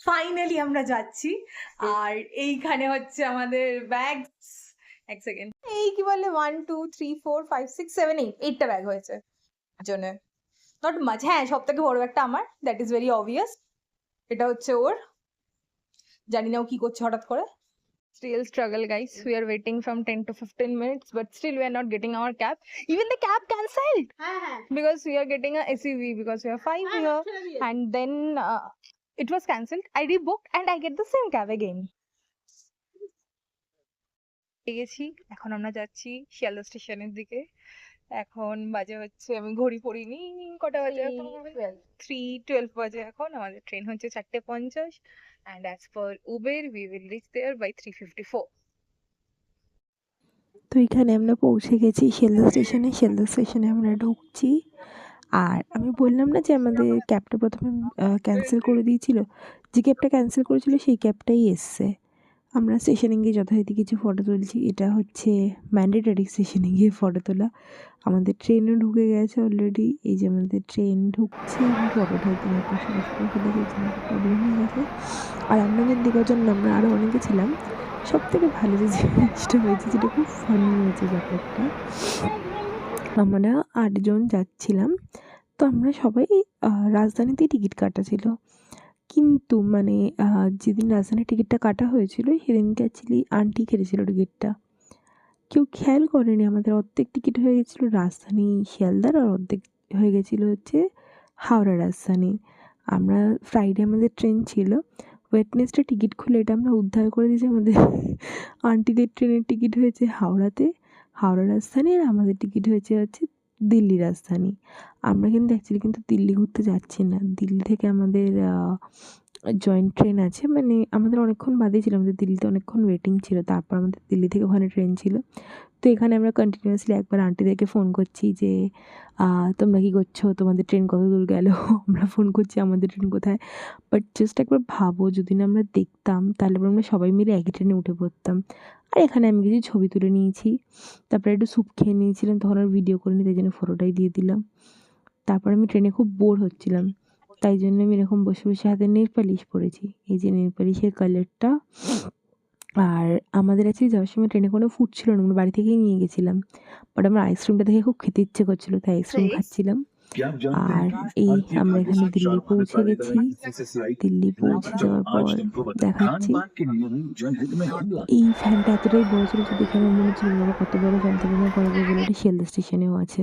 Finally আমরা যাচ্ছি। আর এইখানে হচ্ছে আমাদের ব্যাগস। এক সেকেন্ড, এই কি বলে 1 2 3 4 5 6 7 8 8টা ব্যাগ হয়েছে জন্য। Not much. হ্যাঁ, সব থেকে বড় ব্যাগটা আমার, দ্যাট ইজ ভেরি অবভিয়াস। এটা হচ্ছে ওর, জানি না ও কি করছে হঠাৎ করে। Real struggle, guys. We are waiting from 10 to 15 minutes, but still we are not getting our cab. Even the cab cancelled because we are getting a SUV because we are 5 here, and then it was cancelled. I rebooked and I get the same cab again. গেছি, এখন আমরা যাচ্ছি শিয়ালদা স্টেশনের দিকে। এখন বাজে হচ্ছে, আমি ঘড়ি পড়িনি, কটা বাজে এখন? 3:12 বাজে এখন। আমাদের ট্রেন হচ্ছে 4:50 and as per Uber we will reach there by 3:54. তো এখানে আমরা পৌঁছে গেছি শিয়ালদা স্টেশনে। শিয়ালদা স্টেশনে আমরা ঢুকছি। আর আমি বললাম না যে আমাদের ক্যাবটা প্রথমে ক্যান্সেল করে দিয়েছিল, যে ক্যাবটা ক্যান্সেল করেছিল সেই ক্যাবটাই এসছে। আমরা স্টেশনে গিয়ে যথারীতি কিছু ফটো তুলছি। এটা হচ্ছে ম্যান্ডেটরি স্টেশনে গিয়ে ফটো তোলা। আমাদের ট্রেনও ঢুকে গেছে অলরেডি। এই যে আমাদের ট্রেন ঢুকছে, আমি ফটোটা একদম আপনার সাথে ফেলে গেছিলাম, প্রবলেম হয়ে গেছে। আর আমরা যে কজন না, আমরা আরও অনেকে ছিলাম। সব থেকে ভালো যে জিনিসটা হয়েছে, যেটা খুব ফানি হয়েছে ব্যাপারটা, আমরা 8 জন যাচ্ছিলাম। তো আমরা সবাই রাজধানীতেই টিকিট কাটা ছিল। কিন্তু মানে যেদিন রাজধানীর টিকিটটা কাটা হয়েছিল সেদিনকে অ্যাকচুয়ালি আন্টি কেটেছিল টিকিটটা। কেউ খেয়াল করেনি, আমাদের অর্ধেক টিকিট হয়ে গেছিলো রাজধানী শিয়ালদার, আর অর্ধেক হয়ে গেছিলো হচ্ছে হাওড়া রাজধানী। আমরা ফ্রাইডে আমাদের ট্রেন ছিল, ওয়েডনেসডে টিকিট খুলে এটা আমরা উদ্ধার করে দিয়েছি। আমাদের আন্টিদের ট্রেনের টিকিট হয়েছে হাওড়াতে, হাওড়া রাজধানী, আর আমাদের টিকিট হয়েছে হচ্ছে দিল্লি রাজধানী। আমরা কিন্তু অ্যাকচুয়ালি কিন্তু দিল্লি ঘুরতে যাচ্ছি না। দিল্লি থেকে আমাদের জয়েন্ট ট্রেন আছে, মানে আমাদের অনেকক্ষণ বাদেই ছিল, আমাদের দিল্লিতে অনেকক্ষণ ওয়েটিং ছিল, তারপর আমাদের দিল্লি থেকে ওখানে ট্রেন ছিল। তো এখানে আমরা কন্টিনিউয়াসলি একবার আন্টিদেরকে ফোন করছি যে তোমরা কী করছো, তোমাদের ট্রেন কত দূর গেল। আমরা ফোন করছি আমাদের ট্রেন কোথায়। বাট জাস্ট একবার ভাবো, যদি না আমরা দেখতাম তাহলে আমরা সবাই মিলে একই ট্রেনে উঠে পড়তাম। আর এখানে আমি কিছু ছবি তুলে নিয়েছি, তারপরে একটু স্যুপ খেয়ে নিয়েছিলাম, তখন আর ভিডিও করিনি, তাই জন্য ফটোটাই দিয়ে দিলাম। তারপর আমি ট্রেনে খুব বোর হচ্ছিলাম, তাই জন্য আমি এরকম বসে বসে হাতে নেল পালিশ পরেছি। এই যে নেল পালিশের কালারটা। আর আমাদের অ্যাকচুয়ালি যাওয়ার সময় ট্রেনে কোনো ফুড ছিল না, আমরা বাড়ি থেকেই নিয়ে গেছিলাম। বাট আমার আইসক্রিমটা দেখে খুব খেতে ইচ্ছে করছিলো, তাই আইসক্রিম খাচ্ছিলাম। আর এই আমরা এখানে দিল্লি পৌঁছে গেছি। দিল্লি পৌঁছে যাওয়ার পর দেখাচ্ছি, এই ফ্যানটা এতটাই বড় ছিল যে দেখে আমার মনে হচ্ছিল বাবা কত বড় ফ্যান, তাহলে আমার করা যায় বলে, এটা শিয়ালদা স্টেশনেও আছে।